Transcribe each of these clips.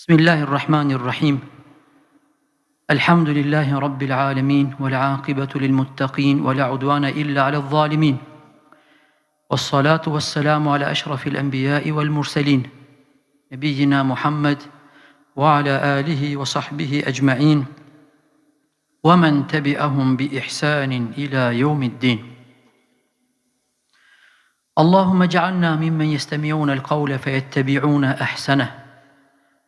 Bismillahirrahmanirrahim. Alhamdulillahi rabbil alamin wal aqibatu lil muttaqin wala udwana illa ala adh-dhalimin. Wassalatu wassalamu ala ashrafil anbiya'i wal mursalin. Nabiyyina Muhammad wa ala alihi wa sahbihi ajma'in. Wa man tabi'ahum bi ihsanin ila yawmiddin. Allahumma ij'alna mimman yastami'una al-qawla fayattabi'una ahsanah.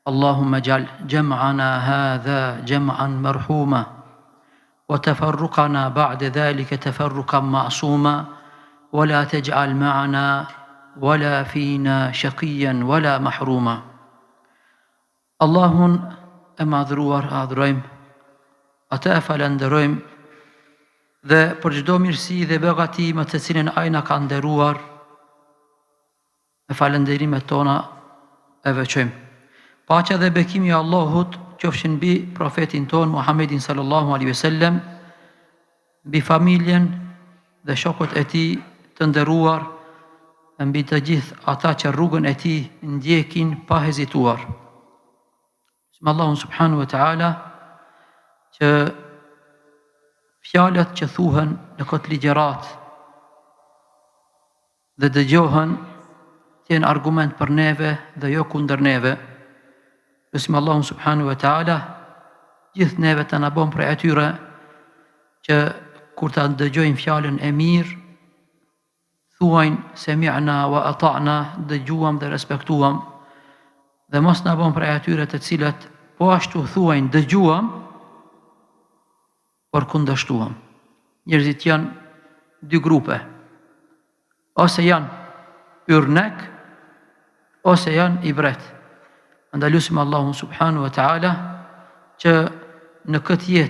اللهم اجعل جمعنا هذا جمعا مرحوما وتفرقنا بعد ذلك تفرقا معصوما ولا تجعل معنا ولا فينا شقيا ولا محروما. Allahun e madhruar adhurojmë, atë e falenderojmë dhe për çdo mirësi dhe begati të cilën ai na ka nderuar, me falenderimet tona e veçojmë. Paqja dhe bekimi i Allahut qofshin mbi profetin ton Muhammedin sallallahu alaihi wasallam, mbi familjen dhe shokët e tij të nderuar, mbi të gjithë ata që rrugën e tij ndjekin pa hezituar. Me Allahun subhanahu wa taala që fjalët që thuhen në këtë ligjërat dhe dëgjohen të jenë argument për neve dhe jo kundër neve. Lusim Allahun subhanahu wa taala gjithë neve të na bën prej atyre që kur ta dëgjojnë fjalën e mirë thuajnë semi'na wa ata'na, dëgjuam dhe respektuam, dhe mos na bën prej atyre të cilët po ashtu thuajnë dëgjuam por kundërshtuam. Njerëzit janë dy grupe, ose janë yrnek ose janë ibret. Andaj lutim Allahun subhanahu wa taala që në këtë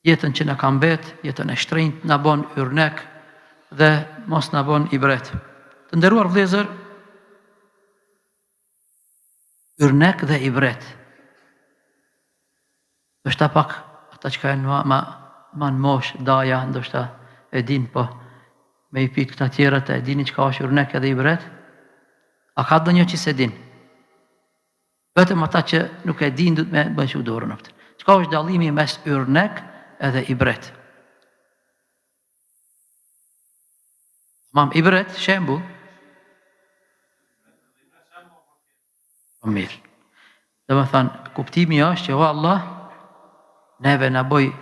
jetën që na ka mbet, jetën e shtrenjtë, na bën yrnek dhe mos na bën ibret. Të nderuar vëllezër, yrnek dhe ibret, ndoshta pak ata që kanë ma në mosh, daja, ndoshta e din, po me i pikë këta tjerët e dini çka është yrnek edhe ibret? A ka ndonjë që se din? Vetëm ata që nuk e din duhet me bëjë dorën atë. Çka është dallimi mes yrnek edhe ibret? Mam ibret shembull. Mirë. Do të thënë kuptimi është që o Allah neve na bëj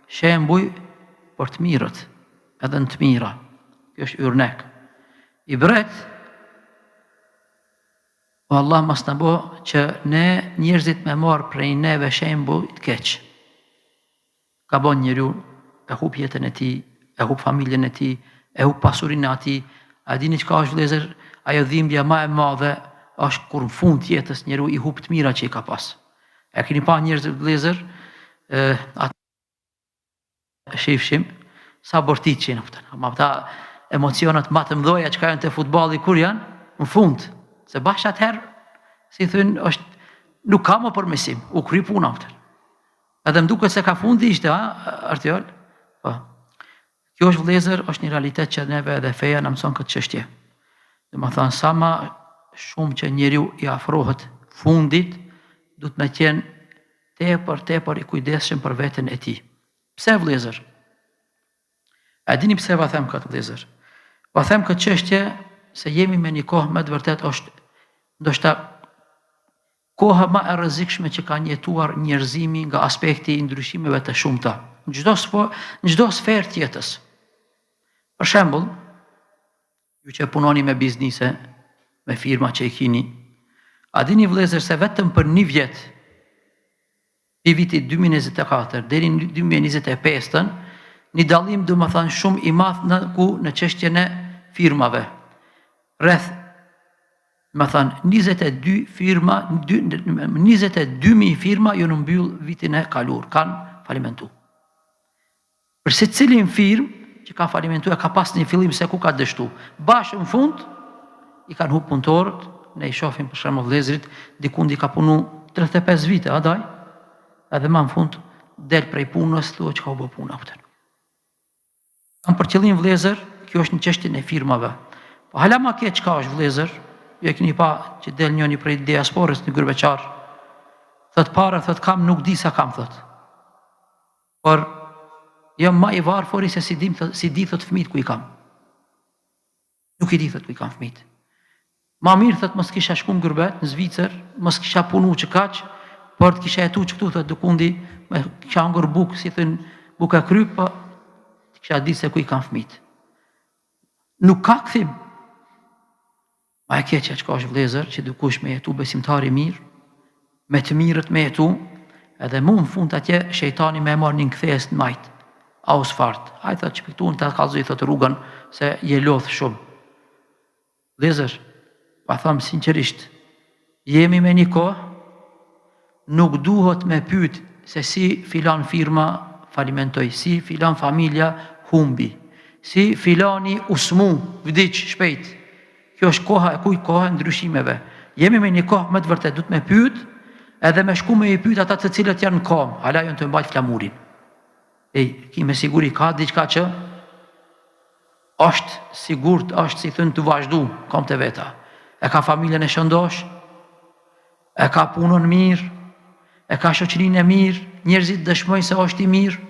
shembull për të mirët, edhe në të mira. Kjo është yrnek. Ibret, o Allah mos na bëj që ne njerëzit me marr prej neve shembull të keq. Ka bën njeriu, e hub jetën e tij, e hub familjen e tij, e hub pasurinë e tij. A dini çka është vëllezër? Ajo dhimbja më e madhe është kur në fund jetës njeriu i hub të mira që i ka pas. E keni pa njerëz vëllezër, atë shifshim sa bortit që janë, ama ata emocionet më të mëdha që kanë te futbolli kur janë në fund. Se bashkë atëherë, si thënë, nuk ka më përmesim, u kry puna aftër. Edhe më duket se ka fundi ishte, Artiol? Po. Kjo është vëllezër, është një realitet që neve edhe feja në mëson këtë çështje. Dhe më thënë, sa ma shumë që njeriu i afrohet fundit, du të me qenë tepër i kujdesshëm për veten e tij. Pse vëllezër? A dini pse va them këtë vëllezër? Va them këtë çështje se jemi me një kohë me të vërtet është ndoshta koha më e rrezikshme që kanë jetuar njerëzimi nga aspekti i ndryshimeve të shumta në çdo sferë të jetës. Për shembull, ju që punoni me biznise, me firma që i keni, a dini vëllezër se vetëm për një vjet, i vitit 2024 deri në 2025, një dallim do të thënë shumë i madh në çështjen e firmave. Rreth, më thënë, 22 firma, 22.000 firma ju në mbyll vitin e kalur, kanë falimentu. Për se cilin firmë që ka falimentu e ka pas një fillim se ku ka dështu, bashkë në fund, i kanë hub punëtorët, ne i shohim për shembull vëllezrit, dikundi ka punu 35 vite, adaj, edhe më në fund, del prej punës, thua që ka u bë puna aftën. Kam për qëllim vëllezër, kjo është një çështje e firmave. Po hala ma keq çka është vëllezër, e keni pa që del njëni prej diasporës në Gërbeqar, thot para, thot kam, nuk di sa kam, thot. Por, jam ma i varfori se si di, thot fëmit ku i kam. Nuk i di, thot ku i kam fëmit. Ma mirë, thot, mos kisha shku në Gërbet, në Zvicër, mos kisha punu që kaq, por të kisha jetu që këtu, thot, dukundi, me kisha ngër buk, si thën, buka kryp, po, të kisha di se ku i kam fëmit. Nuk ka këthim. Ma e keqja që ka është vlezër, që dukush me jetu besimtari mirë, me të mirët me jetu, edhe mu në fund atje, shejtani me marrë një këthes në majtë, a u sfartë. A i thot që piktu në të kalzoj, thot rrugën, se je lodhë shumë. Vlezër, pa thamë sinqerisht, jemi me një kohë, nuk duhet me pyet se si filan firma falimentoj, si filan familja humbi, si filani usmu, vdiq shpejt. Kjo është koha e kujt, koha e ndryshimeve. Jemi me një kohë më të vërtet, du të me pyet, edhe me shku me i pyet ata të cilët janë në kom, hala janë të mbajt flamurin. Ki me siguri ka diçka që është sigurt, është si thënë të vazhdu, kom të veta. E ka familjen e shëndosh, e ka punën mirë, e ka shoqërinë e mirë, njerëzit dëshmojnë se është i mirë,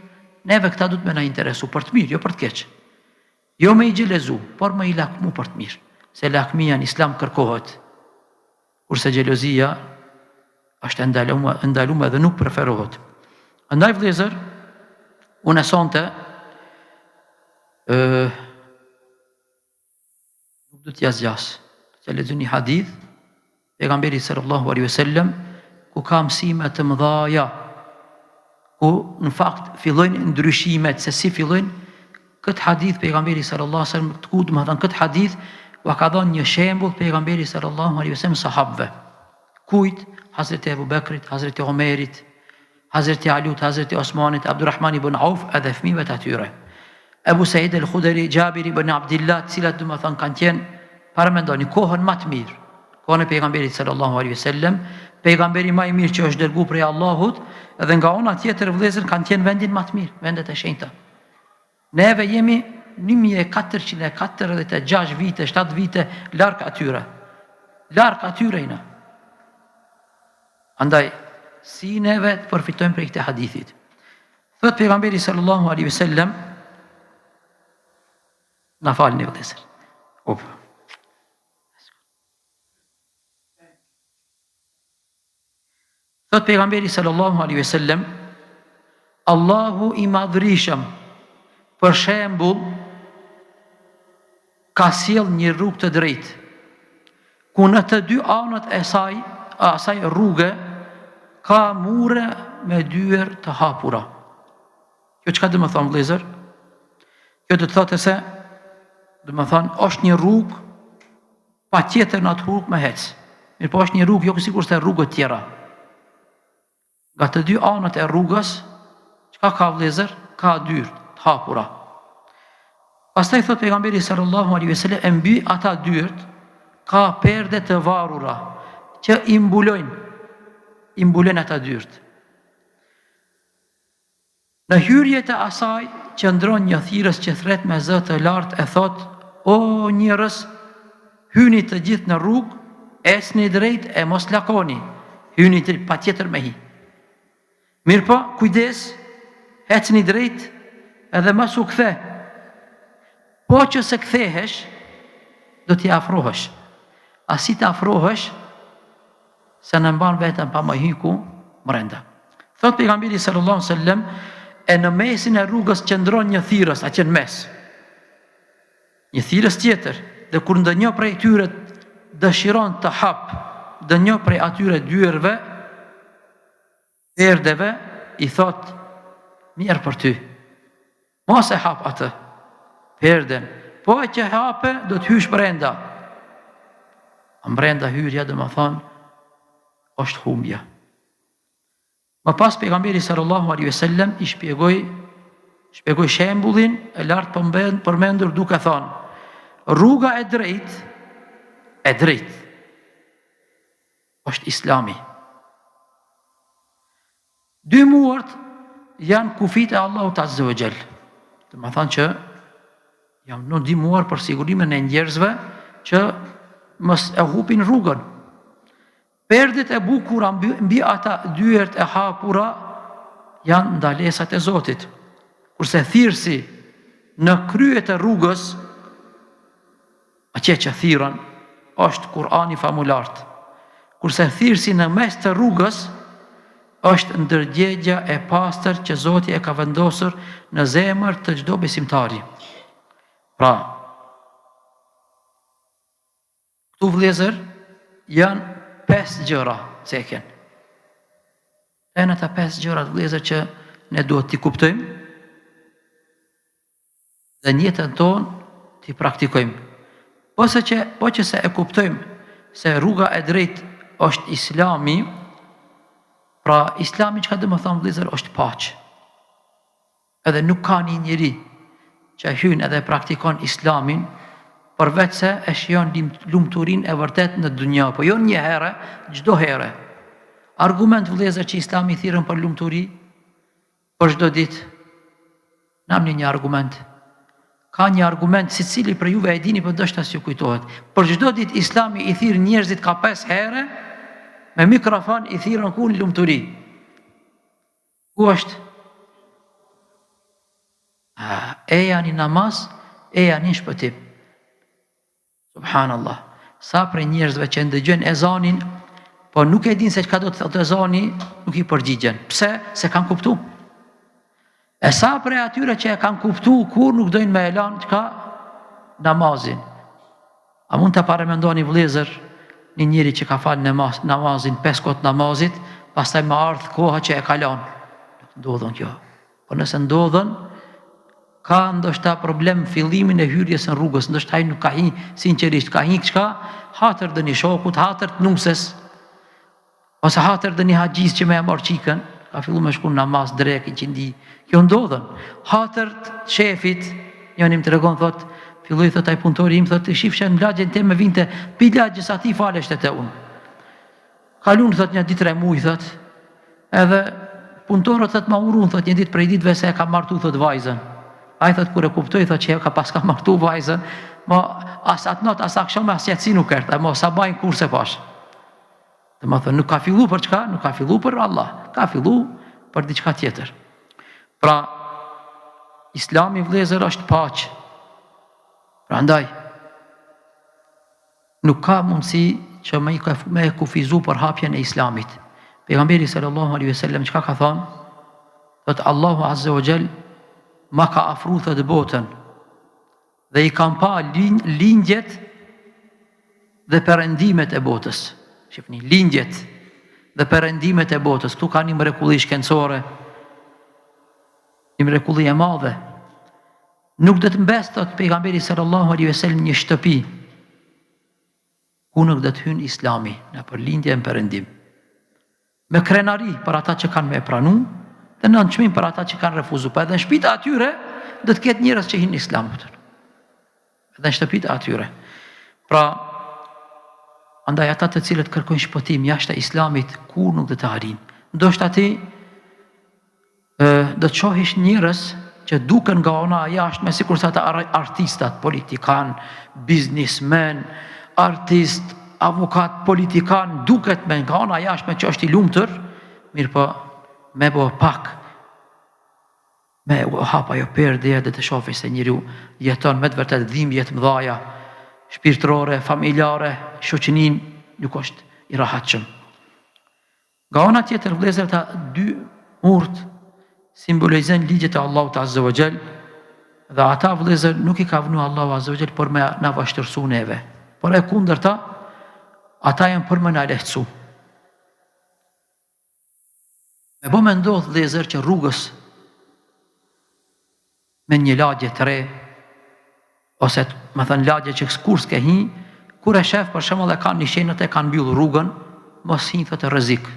neve këta du të me na interesu për të mirë, jo për të keq. Jo me i gjelezu, por me i lakmu për të mirë. Se lakmia në islam kërkohet, kurse gjelozia është ndalume dhe nuk preferohet. Andaj vlezër, unë e sonte, nuk du t'ja zgjas, të lexoj një hadith, pejgamberi sallallahu alaihi wasallam, ku ka mësime të mëdhaja, ku në fakt fillojnë ndryshimet, se si fillojnë këtë hadith pejgamberi sallallahu alaihi wasallam, të ku do të thënë këtë hadith u ka dhënë një shembull pejgamberi sallallahu alaihi wasallam sahabëve. Kujt? Hazreti Ebu Bekrit, Hazreti Omerit, Hazreti Alut, Hazreti Osmanit, Abdurrahman ibn Auf, edhe fëmijëve të atyre. Ebu Said el-Khudri, Jabir ibn Abdillah, të cilat do të thonë kanë qenë, para mendoni, kohën më të mirë, kohën e pejgamberit sallallahu alaihi wasallam, pejgamberi më i mirë që është dërguar prej Allahut, edhe nga ana tjetër vëllezër kanë qenë vendin më të mirë, vendet e shenjta. Neve jemi 1446 vite, 7 vite larg atyre. Larg atyre jena. Andaj, si neve të përfitojmë prej këtij hadithit. Thot pejgamberi sallallahu alaihi wasallam, na falni vëllezër. Thot pejgamberi sallallahu alaihi wasallam, Allahu i madhrishëm për shembull ka sjell një rrugë të drejtë, ku në të dy anët e asaj rruge ka mure me dyer të hapura. Kjo çka do të thonë vëllezër? Kjo do të thotë se do të thonë është një rrugë patjetër në atë rrugë me hec. Mirë, po është një rrugë jo sikur se rrugët tjera. Nga të dy anët e rrugës, çka ka vëllezër? Ka dyer të hapura. Pastaj thot pejgamberi sallallahu alaihi wasallam, e mby ata dyert, ka perde të varura që i mbulojnë ata dyert. Në hyrjet e asaj qëndron një thirrës që thret me zë të lartë e thot: "O njerëz, hyni të gjithë në rrugë, ecni drejt e mos lakoni, hyni patjetër me hi. Mirë po, kujdes, ecni drejt edhe mos u kthe. Po që se kthehesh, do t'i afrohesh. A si të afrohesh, se në mban vetën pa më hyku mrenda." Thot pejgamberi sallallahu alaihi wasallam, e në mesin e rrugës qëndron një thirrës, a që në mes. Një thirrës tjetër, dhe kur ndonjë prej tyre dëshiron të hap, ndonjë prej atyre dyerve, perdeve, i thot: "Mirë për ty. Mos e hap atë perden, po e që hape, do të hysh brenda." Brenda hyrja, dhe më thonë, është humbja. Më pas pejgamberi sallallahu alaihi wasallam i shpjegoi shembullin e lartë përmendur duke thonë: rruga e drejt është Islami. Dy muart janë kufit e Allahut azza wa jall. Dhe më thonë që jam në ndihmuar për sigurimin e njerëzve që mos e hupin rrugën. Perdet e bukura mbi ata dyert e hapura janë ndalesat e Zotit. Kurse thirrsi në kryet e rrugës, atje që thirrën, është Kur'ani famulart. Kurse thirrsi në mes të rrugës, është ndërgjegja e pastër që Zoti e ka vendosur në zemër të çdo besimtari. Pra, këtu vëllezër janë 5 gjëra ceken. Janë ata 5 gjëra vëllezër që ne duhet t'i kuptojmë dhe në jetën tonë t'i praktikojmë. Po që se e kuptojmë se rruga e drejtë është Islami, pra Islami çka do të thonë vëllezër është paqë. Edhe nuk ka një njeri që hyn edhe praktikon Islamin përveç se e shijon lumturinë e vërtet në dunja, po jo një herë, çdo herë. Argument vëllezër që Islami thirrën për lumturi për çdo ditë. Namni një argument. Ka një argument secili për juve e dini, por ndoshta s'ju kujtohet. Për çdo ditë Islami i thirr njerëzit ka 5 herë me mikrofon i thirrën ku në lumturi. Ku është? Eja një namaz, eja një shpëtim. Subhanallah. Sa për njerëzve që ndëgjojnë ezanin, po nuk e din se çka do të thotë ezani, nuk i përgjigjen. Pse? Se kanë kuptuar. E sa për atyre që e kanë kuptuar kur nuk dojnë me elan çka? Namazin. A mund të paramendoni vëllezër një njeri që ka falë namazin, 5 kohë namazit, pastaj më ardh koha që e kalon. Nuk ndodhën kjo. Po nëse ndodhën, ka ndoshta problem fillimin e hyrjes në rrugës, ndoshta ai nuk ka hi sinqerisht, ka hi çka? Hatër dë një shokut, hatër të nuses, ose hatër dë një haxhis që me e marr qikën, ka fillu me shku në namaz drek, i qindi. Kjo ndodhën. Hatër të shefit, njënim të regon, thot, filloj, thot, ai punëtori im, thot, shifshe në lagjen te me vinte, pi lagjës ati faleshte te unë. Kalun, thot, një ditë remuj, thot, edhe punëtorët, thot, ma urun, thot, një ditë prej ditëve se e ka martu, thot, vajzën. Ai, thot, kur e kuptoj, thot, që e ka pas ka martu vajzën, ma as atë not, as akshome, as jetësi nuk ertë, ma sa bajnë kurse pash. Dhe ma thot, nuk ka fillu për çka? Nuk ka fillu për Allah, ka fillu për diçka tjetër. Pra, Islami vëllezër është paqë. Pra ndaj, nuk ka mundësi që me kufizu për hapjen e Islamit. Pejgamberi sallallahu alaihi wasallam çka ka thonë? Thot Allahu azza wa jall ma ka afru thot botën dhe i kam pa lindjet dhe perëndimet e botës. Shifni, lindjet dhe perëndimet e botës. Këtu ka një mrekulli shkencore, një mrekulli e madhe. Nuk do të mbes, thot pejgamberi sallallahu alaihi wasallam, një shtëpi ku nuk do të hynë Islami në për lindje e perëndim. Me krenari për ata që kanë me pranu dhe në nënçmim për ata që kanë refuzu. Pa edhe në shtëpitë atyre do të ketë njerëz që hynë Islam. Edhe në shtëpitë atyre. Pra, andaj ata të cilët kërkojnë shpëtim jashtë Islamit, kur nuk do të arrijnë. Ndoshta ti do të shohish njerëz që duken nga ona jashtë me sikur sa ata artistat, politikan, biznismen, artist, avokat, politikan, duket me nga ona jashtë me që është i lumtur, mirë po me bo pak, me hapa jo perdje dhe të shofi se njeriu jeton me të vërtet dhimbje të mëdhaja, shpirtërore, familjare, shoqënin, nuk është i rahatshëm. Nga ona tjetër vëllezër, ta dy urt simbolizojnë ligjet e Allahut azza wa jall, dhe ata vëllezër nuk i ka vënë Allahu azza wa jall për me na vështirësu neve, por e kundërta, ata janë për me na lehtësu. Me bo me ndodh vëllezër që rrugës me një lagje të re, ose me thënë lagje që kur s'ke hi, kur e shef për shembull e kanë një shenjat e kanë mbyllur rrugën, mos hi thotë rrezik.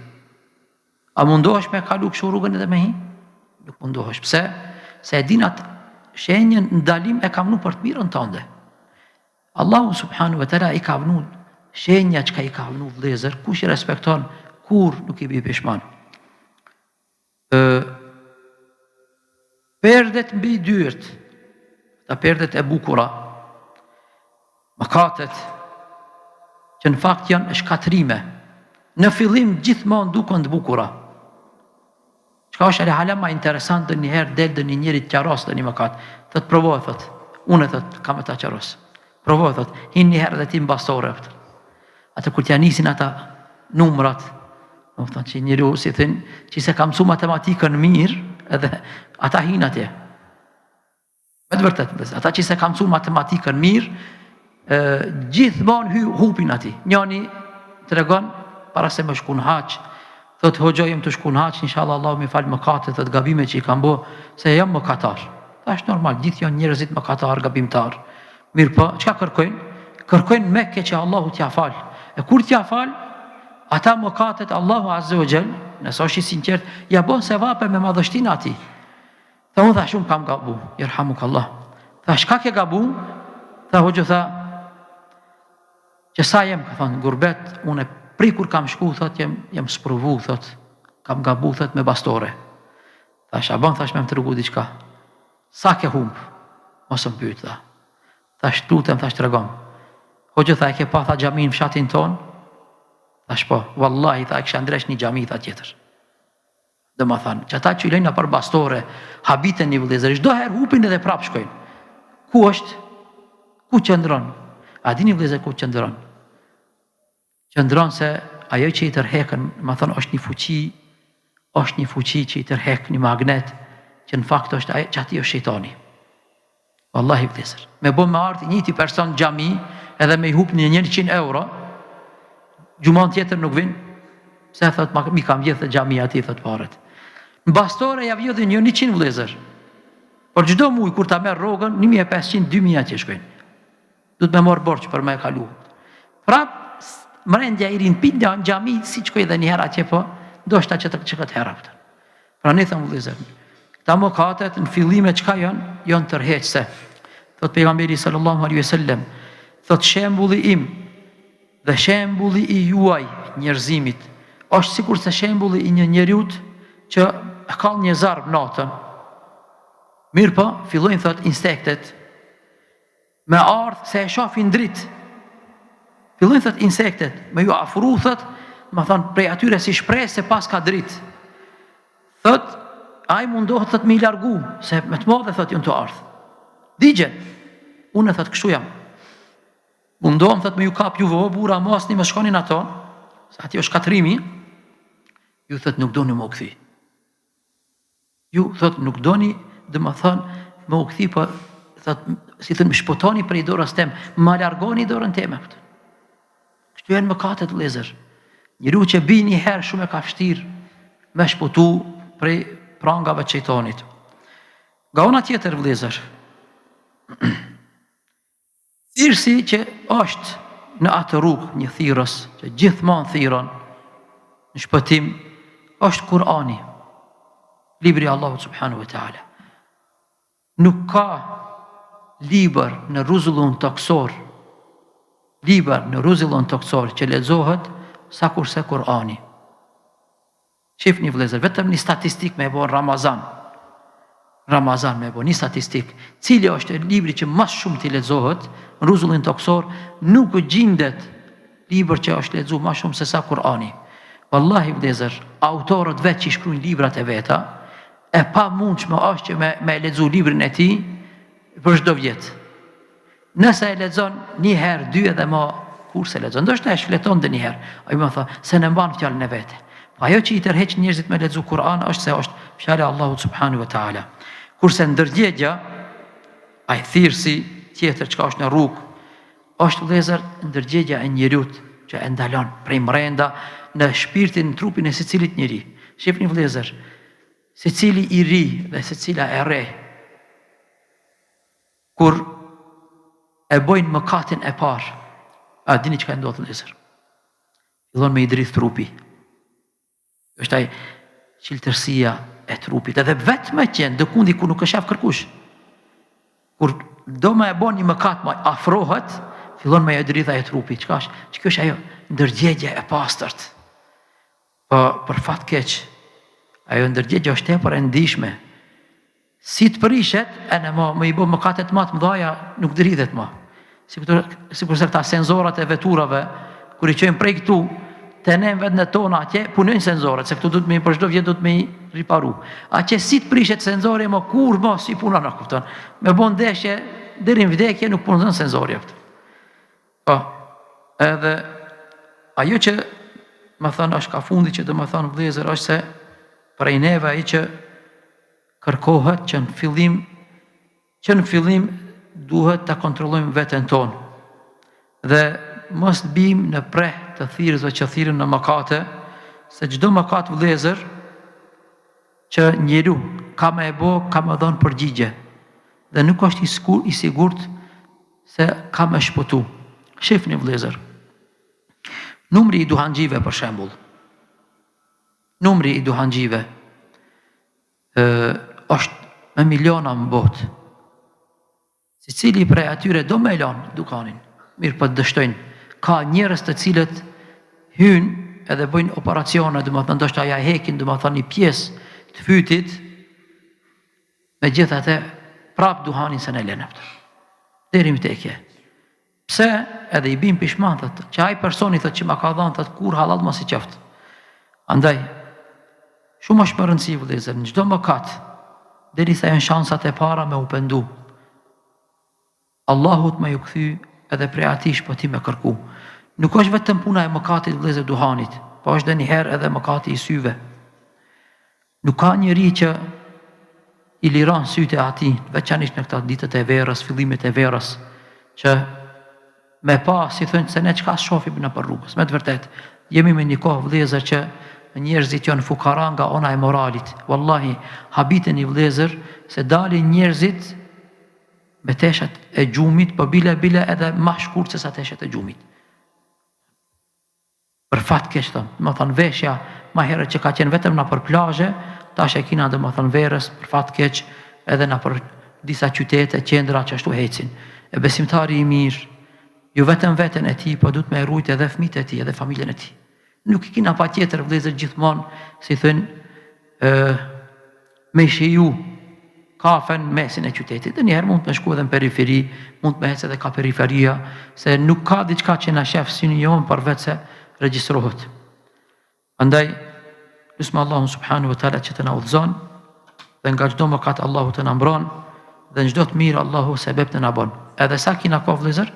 A mundohesh me kalu kështu rrugën edhe me hi? Nuk mundohesh. Pse? Se e din atë shenjën ndalim e ka vënë për të mirën tënde. Allahu subhanahu wa taala i ka vënë shenja që ka i ka vënë vëllezër, kush i respekton, kur nuk i bie pishman. Perdet mbi dyert, ta perdet e bukura, mëkatet, që në fakt janë shkatrime. Në fillim gjithmonë duken të bukura. Çka është edhe hala më interesante njëherë del dhe një njeri të qaros dhe një mëkat. Thot provoj thot. Unë thot kam ta qaros. Provoj thot. Hin një herë dhe ti mbastore. Atë kur t'ja nisin ata numrat, do të thonë që njeriu si thën, që se ka mësuar matematikën mirë, edhe ata hin atje. Me të vërtetë, ata që se ka mësuar matematikën mirë, gjithmonë hupin atij. Njëri tregon para se më shkon haç, thot hoxha jam të shkon haç, inshallah Allahu më fal mëkatet dhe gabimet që i kam bë, se jam mëkatar. Tash normal, gjithë janë njerëzit mëkatar, gabimtar. Mirë po, çka kërkojnë? Kërkojnë me që Allahu t'ja fal. E kur t'ja fal, ata mëkatet Allahu Azza wa Jall, nëse është i sinqert, ja bën sevape me madhështinë atij. Tha unë shumë kam gabu, yerhamukallah. Tha shka ke gabu? Tha hoxha tha, që sa jem, ka thonë, gurbet, unë prikur kam shku, thot, jem sprovu, thot, kam gabu, thot, me bastore. Tha Shaban, thash me më të rrugu diqka. Sa ke humb? Mosë më pyet, tha. Thash lutem, thash të regom. Hoxha tha, e ke pa, tha, xhamin fshatin ton? Thash po, wallahi, tha, e kësha ndresh një xhami, tha, tjetër. Dhe ma thanë, që ata që i lejnë për bastore, habiten një vëllezër, çdo herë hupin edhe prap shkojnë. Ku është? Ku qëndron? A dini vëllezër ku qëndron? Qëndron se ajo që i tërhekën, ma thonë, është një fuqi që i tërhek, një magnet, që në fakt është ajo që ati është shejtani. Wallahi vëllezër. Me bën me ardhi njëti person xhami, edhe me i hup një 100 euro, gjumon tjetër nuk vin, se thot mi kam gjithë xhamia aty thot paret. Në bastore ja vjedhin 100 vëllezër. Por çdo muaj kur ta merr rrogën 1500, 2000 që shkojnë. Duhet me marr borx për me kalu. Prap mrendja i rin pinda në xhami si shkoi edhe një herë atje po, ndoshta që këtë herë aftë. Pra ne them vëllezër, këta mëkatet në fillime çka janë tërheqëse. Thot pejgamberi sallallahu alaihi wasallam, thot shembulli im dhe shembulli i juaj njerëzimit është sikur se shembulli i një njeriut që e ka një zarb natën. Mirë po, fillojnë thot insektet me ardhë se e shofin dritë. Fillojnë thot insektet me ju afru thot, më thonë prej atyre si shpresë se pas ka dritë. Thot, a i mundohet thot me i largu, se me të modhe thot jënë të ardhë. Digje, unë thot kështu jam. Mundohem thot me ju kap juve o bura mos një më shkonin ato, se ati është katrimi, ju thot nuk doni më u këthi. Ju thot nuk doni dhe më thonë më u këthi, për thot, si thënë më shpotoni për i dorës tem, më largoni dorën teme. Kështu janë mëkatet vëllezër. Njeriu që bi një herë shumë e ka vështirë me shpotu prej prangave të shejtanit. Nga ona tjetër vëllezër, thirrsi që është në atë rrugë një thirrës, që gjithmonë thirron në shpëtim, është Kurani, libri i Allahut subhanahu wa taala. Nuk ka libër në rrezullin toksor, që lexohet sa kurse Kurani. Shifni vëllezër, vetëm një statistik me e bo Ramazan me e bo një statistik, cili është libri që mas shumë t'i lexohet në rrezullin toksor, nuk gjendet libër që është lexuar më shumë se sa Kurani. Wallahi vëllezër, autorët vetë që shkruajnë librat e veta, e pa mundshme është që me lexu librin e tij për çdo vjet. Nëse e lexon një herë, dy edhe më kur se lexon, ndoshta e shfleton dhe një herë. Ai më tha se ne mban fjalën e vet. Po ajo që i tërheq njerëzit me lexu Kur'an është se është fjala e Allahut subhanahu wa taala. Kurse ndërgjegja, ai thirrsi tjetër çka është në rrugë, është vëllezër ndërgjegja e njeriut që e ndalon prej mrenda në shpirtin, në trupin e secilit njeri. Shifni vëllezër, secili i ri dhe secila e re, kur e bojnë mëkatin e parë, a dini çka ndodh vëllezër? Fillon me i drith trupi. Është ai qiltërsia e trupit, edhe vetëm që ndëkundi ku nuk e shaf kërkush. Kur do me e bon një mëkat më afrohet, fillon me e dritha e trupit. Çka është? Që kjo është ajo ndërgjegje e pastërt. Po për fat keq, ajo ndërgjegje është tepër e ndihshme. Si të prishet, e në më i bo mëkatet më të mëdhaja, nuk dridhet më. Sikur se këta senzorat e veturave, kur I qojnë prej këtu, të ne në vetën e tona atje, punojnë senzoret, se këtu du të me për çdo vjet du të me riparu. Atje si të prishet senzori, më kur më si punon në kupton. Me bon ndeshje, deri në vdekje nuk punon senzori këtë. Po, edhe ajo që më thënë është ka fundi që do më thënë vëllezër është se prej neve ai që kërkohet që në fillim duhet ta kontrollojmë veten tonë. Dhe mos bim në preh të thirrësve që thirrën në mëkate, se çdo mëkat vëllezër që njeriu ka më e bë, ka më dhënë përgjigje. Dhe nuk është I sigurt se ka më shpëtu. Shifni vëllezër. Numri I duhanxhive për shembull. Numri I duhanxhive është me miliona në botë. Secili prej atyre do me lanë dukanin, mirë po dështojnë. Ka njerëz të cilët hynë edhe bëjnë operacione, domethënë ndoshta ja hekin, domethënë një pjesë të fytit, megjithatë prap duhanin se ne lënë atë. Deri më tekje. Pse edhe I bim pishman thotë, që ai personi thotë që ma ka dhënë thotë kur halal mos I qoftë. Andaj shumë është më rëndësi vëllezër, në çdo mëkat, derisa janë shansat e para me u pendu. Allahut me ju kthy edhe prej atij shpëtim me kërku. Nuk është vetëm puna e mëkatit vëllezër duhanit, po është edhe një herë edhe mëkati I syve. Nuk ka njeri që I liron sytë e atij, veçanërisht në këto ditët e verës, fillimet e verës, që me pa, si thënë, se ne çka shohim në për rrugës. Me të vërtet, jemi me një kohë vëllezër që njerëzit janë fukara nga ona e moralit. Wallahi, habiteni vëllezër se dalin njerëzit me teshat e gjumit, po bile edhe ma shkurt se sa teshat e gjumit. Për fat keq thon, më thon veshja ma herët që ka qenë vetëm na për plazhe, tash e kina domethën verës, për fat keq edhe na për disa qytete, qendra që ashtu hecin. E besimtari I mirë, jo vetëm veten e tij, po duhet me rujt edhe fëmijët e tij, edhe familjen e tij. Nuk I kina patjetër vëllezër gjithmonë, si thën, me shiju kafen mesin e qytetit. Dhe njëherë mund të shku edhe në periferi, mund të me hecë edhe ka periferia, se nuk ka diçka që na shef syni jonë për vetë se regjistrohet. Andaj, lusme Allahun subhanahu wa taala që të na udhëzon, dhe nga çdo mëkat Allahu të na mbron, dhe në çdo të mirë Allahu sebeb të na bën. Edhe sa kina kohë vëllezër?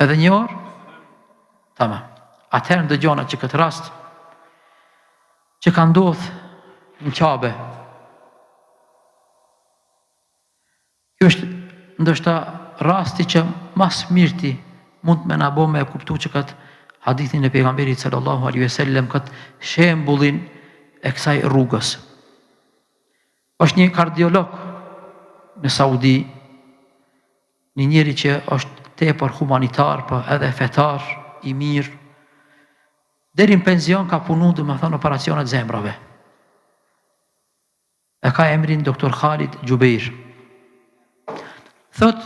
Edhe një orë? Tamam. Atëherë ndëgjona që këtë rast që ka ndodhur në Qabe. Kjo është ndoshta rasti që mas mirti mund me na bë me kuptu që këtë hadithin e pejgamberit sallallahu alaihi wasallam, këtë shembullin e kësaj rrugës. Është një kardiolog në Saudi, një njeri që është tepër humanitar, po edhe fetar I mirë. Deri në penzion ka punu, domethënë, operacionet zemrave. E ka emrin doktor Khalid Gjubeir. Thot,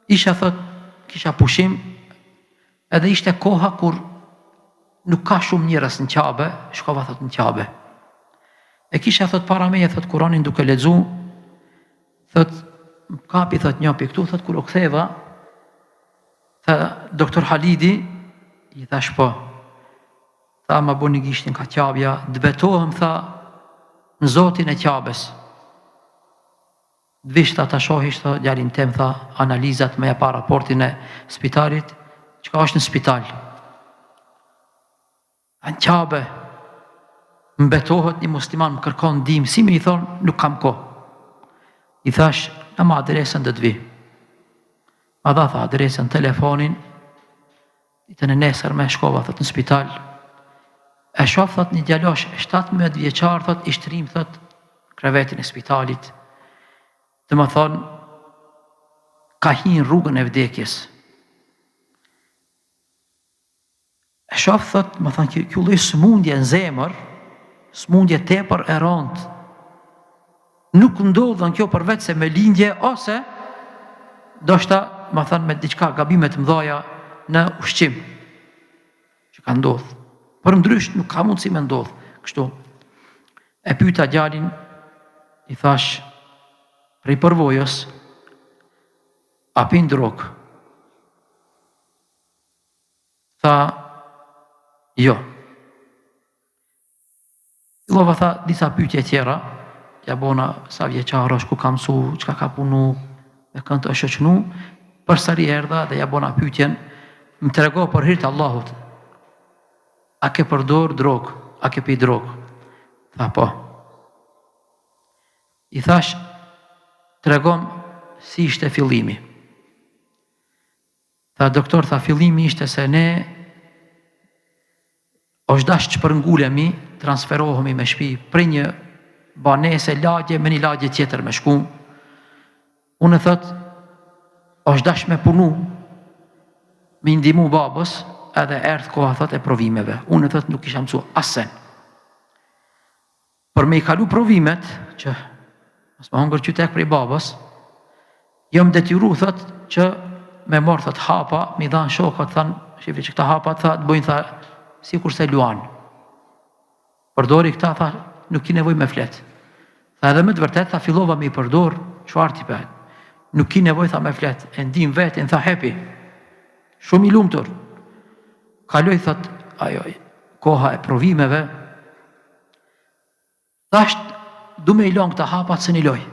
kisha pushim, edhe ishte koha kur nuk ka shumë njerëz në Qabe, shkova thot në Qabe. E kisha thot para meje, thot Kur'anin duke lexu, thot kapi thot një pikë këtu, thot kur u ktheva, tha doktor Halidi, I thash po. Tha ma buni gishtin ka Qabja, dbetohem tha në Zotin e Qabes. Dvishta ta shohish tha djalin tem tha analizat me pa raportin e spitalit, çka është në spital. Në Qabe mbetohet një musliman, më kërkon ndihmë, si më I thon, nuk kam kohë. I thash, në ma adresën dhe të vi. Ma dha tha adresën, telefonin, I të në nesër me shkova, thot në spital. E shof, thot një djalosh, 17 vjeqar, thot, I shtrim, thot, krevetin e spitalit. Dhe më thonë, ka hinë rrugën e vdekjes. E shof, thot, më thonë, kjo lloj smundje në zemër, smundje tepër e rëndë, nuk ndodhën kjo për vetë se me lindje, ose do shta, më thonë, me diçka gabimet mëdhaja në ushqim, që ka ndodhë. Për ndrysht nuk ka mundësi me ndodhë, kështu. E pyeta djalin, I thash, prej përvojës, a pin drogë? Tha, jo. Fillova tha disa pyetje tjera, ja bona sa vjeçar është, ku ka mësu, çka ka punu, me kënd është shoqënu, përsëri erdha dhe ja bona pyetjen, më tregoi për hir të Allahut. A ke përdor drogë? A ke pi drogë? Tha po. I thash, tregom si ishte fillimi. Tha doktor, tha fillimi ishte se ne është dash që përngulemi, transferohemi me shpi për një banese lagje me një lagje tjetër me shku. Unë thot, është dash me punu, me ndihmu babës, edhe erdhë koha thot e provimeve. Unë thot nuk isha mësu asen. Për me i kalu provimet, që mos më hongër qytek prej babës, jom detyru thot që me morë thot hapa, mi dhanë shokët, thanë, shifri që këta hapa, tha, të bojnë, tha, si kurse luan. Përdori këta, tha, nuk ki nevoj me flet. Tha edhe me të vërtet, tha, fillova me i përdor, qëfar t'i pëhet. Nuk ki nevoj, tha, me flet. E ndim vetin, tha, happy. Shumë i lumtur. Kaloj, thot, ajo, koha e provimeve, thasht, du me i lon këta hapat se një loj.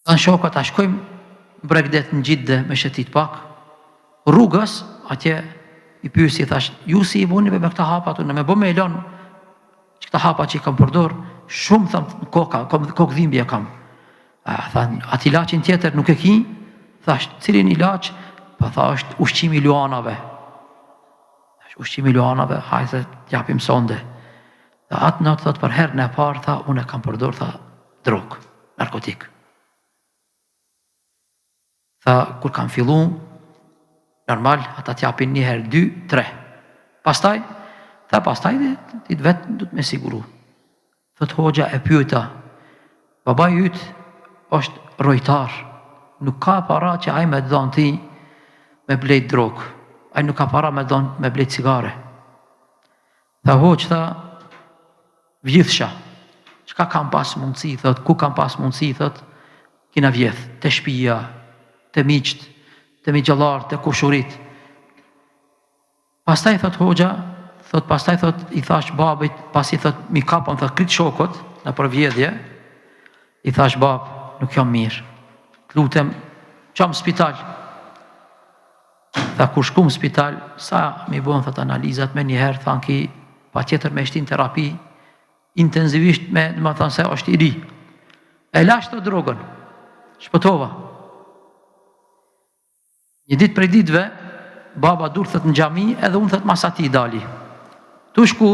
Thanë shokët, a shkojmë bregdet në Gjidde me shetit pak, rrugës, atje i pyesi, thash, ju si i buni me këta hapat, unë me bo me i lon që këta hapat që i kam përdor, shumë, thëmë, kokë dhimbje kam. Thanë, ati ilaqin tjetër nuk e ki, thash, cilin ilaq, pa tha, është ushqimi luanave. Ushqimi luanave, hajse t'japim sonde. Dhe atë natë, thot, për herë në parë, tha, unë e kam përdor, tha, drogë, narkotik. Tha, kur kam fillu, normal, ata t'japin një herë, 2, 3. Pastaj, tha, pastaj dhe ti vetë du të me siguru. Thot, hoxha e pyeta, baba jytë është rojtar, nuk ka para që aj me dhonë ti me blejt drogë, aj nuk ka para me dhonë me blejt cigare. Tha, hoqë, tha, vjithsha, qka kam pas mundësi, thot, ku kam pas mundësi, thot, kina vjeth, të shpia, të miqt, të migjallar, të kushurit. Pastaj, thot, hoxha, thot, pastaj, thot, i thash babit, pasi, thot, mi kapon, thot, kritë shokot, në përvjedhje, i thash bab, nuk jam mirë, të lutem, qam spital. Tha, kur shkum spital, sa mi bon, thot, analizat me njëherë, than ki, pa tjetër me shtin terapi, intenzivisht me, më thanë se është i ri. E lash të drogën, shpëtova. Një ditë prej ditëve, baba dur thët në gjami, edhe unë thët mas ati i dali. Tu shku,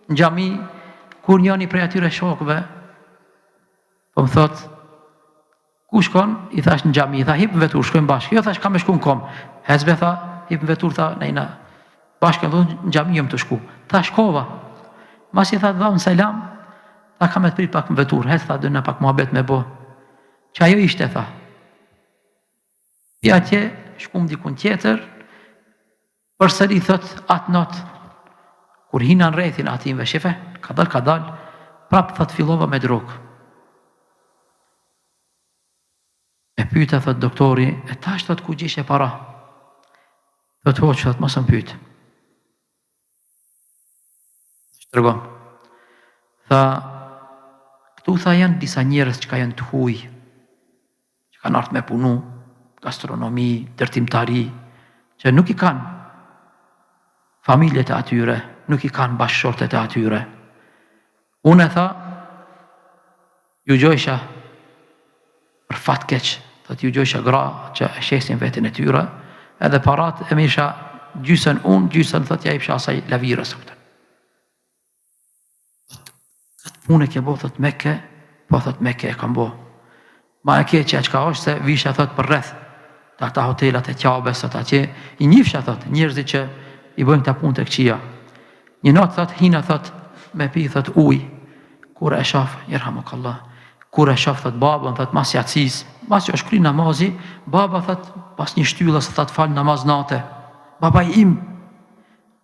në gjami, kur njëni prej atyre shokëve, po më thot, ku shkon? I thash në gjami, i tha, hip në vetur, shkojmë bashkë. Jo, thash, ka me shku në kom. Hezbe, tha, hip në vetur, tha, nejna, bashkë, në gjami jëmë të shku. Tha, shkova. Mas i tha, dha, në selam, tha, ka me të prit pak në vetur. Hez, tha, dëna pak muhabet me bo. Që ajo ishte, tha. Pi atje, shkum dikun tjetër, përsëri thot atë not, kur hina në rrethin atinve, shefe, ka dal, prap thot fillova me drogë. E pyta, thot doktori, e tash thot ku gjishe para? Thot hoqë, thot mos më pyt. Shtërgom. Tha, këtu tha janë disa njerës që ka janë të huj, që kanë ardhur me punu, gastronomi, dërtimtari, që nuk i kanë familjet e atyre, nuk i kanë bashkëshortet e atyre. Unë e tha, ju gjojsha për fat keq, thot ju gjojsha gra që e shesin vetin e tyre, edhe parat e misha gjysën unë, gjysën thot ja i pësha asaj lavirës. Këtë punë e ke bo, thot Meke, po thot Meke e kam bo. Ma e keqja qka është se visha thot për rreth të ata hotelat e Qabes, ata që i njifsha thot njerëzit që i bëjnë këta punë të këqia. Një natë thot hina thot me pi thot uj, kur e shaf, jerhamukallah, kur e shaf thot babën thot mas jacis, mas që është kri namazi, baba thot pas një shtyllës thot fal namaz nate. Baba im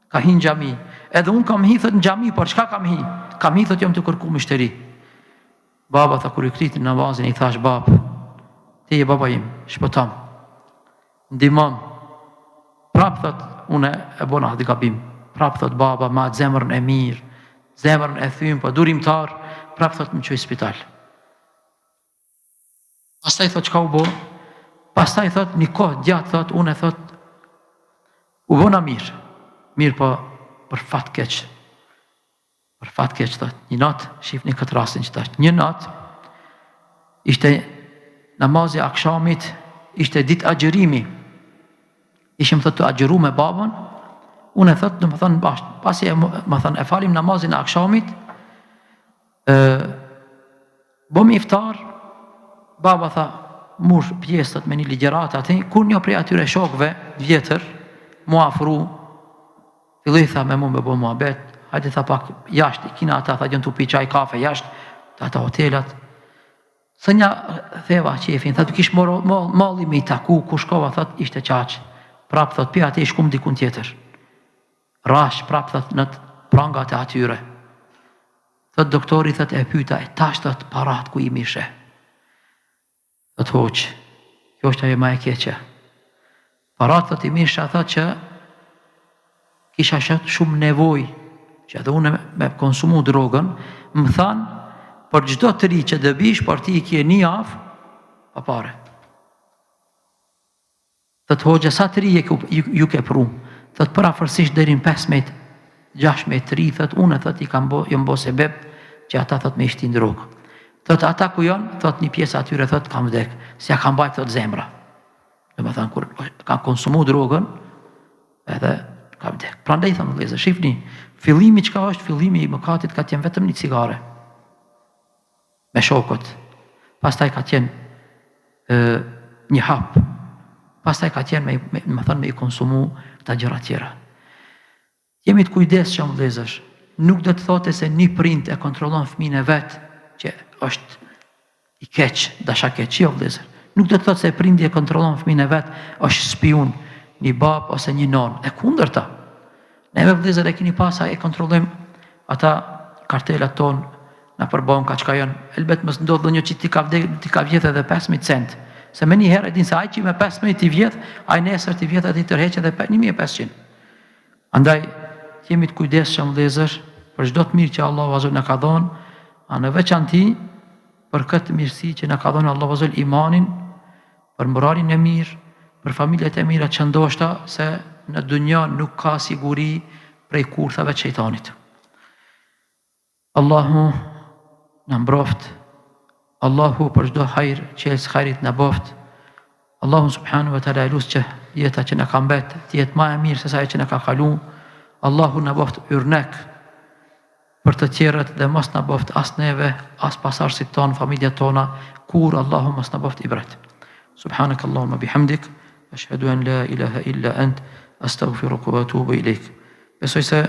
ka hi në gjami, edhe unë kam hi thot në gjami, por çka kam hi? Kam hi thot jam të kërku mishteri. Baba tha kur i kriti namazin, i thash bab, ti e baba im, shpëtam, ndimam, prap thot, une e bona atë gabim, prap thot baba, ma atë zemrën e mirë, zemrën e thymë, po durimtar, prap thot më qoj spital. Pastaj thot çka u bo? Pastaj thot një kohë gjatë thot, une thot, u bona mirë po për fat keq. Për fat keq thot, një natë, shifni këtë rastin që tash, një natë, ishte namazi akshamit, ishte ditë agjërimi. Ishim thot të agjëru me babën, unë e thot, në më thonë bashkë, pasi më thonë, e falim namazin e akshamit, bom iftar, baba tha, mush pjesët me një ligjerat ati, kur një prej atyre shokve vjetër, mu afru, filloj tha me mu me bo muhabet, hajde tha pak jashtë, kina ata tha gjën të pi qaj kafe jashtë, të ata hotelat, së një theva qefin, tha të kish malli me i taku, ku shkova, thot, ishte qaqë, prap thot, pja ati i shkum dikun tjetër, rash, prap thot, në prangat e atyre, thot, doktori thot, e pyta, e tash thot, parat ku i mishe, thot, hoq, kjo është ajo ma e keqe, parat thot, i mishe, thot, që kisha shumë nevoj, që edhe une me konsumu drogën, më thanë, për gjdo të ri që dëbish, për ti i kje një avë, pa pare. Thët hoxha, sa të ri ju ke pru? Thët për afërsisht dherin 15, 16 ri, thët une, thët i kam bo sebeb, që ata thët me ishtin drogë. Thët ata ku janë, thët një pjesë atyre, thët kam vdek, se ja kam bajt, thët zemra. Dhe me thanë, kur kam konsumu drogën, edhe kam vdek. Pra ndaj, thëmë leze, shifni, fillimi qka është, fillimi i mëkatit ka tjenë vetëm një cigare. Me shokët, pastaj ka tjenë një hap, pastaj ka tjenë me i konsumu këta gjëra tjera. Jemi të kujdes që më lezësh, nuk dhe të thote se një prind e kontrolon fëmijën e vetë, që është i keq, dasha keq, jo lezër. Nuk dhe të thote se prindi e kontrolon fëmijën e vetë, është spiun, një bab ose një non, e kundërta. Neve vëllezër e kini pasa e kontrollim ata kartelat tonë, në përbon ka qka janë, elbet mësë ndodhë dhe një që ti ka vjetë edhe 15 cent, se me një herë e din se aj që me 15 ti vjetë, aj nesër ti vjetë edhe i tërheqë edhe 1500. Andaj, jemi të kujdes që më lezër, për çdo të mirë që Allah vazhë në ka dhonë, a në veçanti, për këtë mirësi që në ka dhonë Allah vazhë imanin, për morarin e mirë, për familjet e mira që ndoshta, se në dunja nuk ka siguri prej kurthave të shejtanit. Allahu në mbroft, Allahu për çdo hajr, qelës hajrit në boft, Allahu subhanu wa ta'ala elus që jeta që në ka mbet, të jetë ma e mirë se sa që në ka kalu, Allahu në boft yrnek për të tjerët dhe mos në boft as neve, as pasarësit tonë, familjet tona, kur Allahu mos në boft i bret. Subhanak Allahumma bihamdik, ashhadu an la ilaha illa ant, astaghfiruka wa atubu ilejk. Besoj se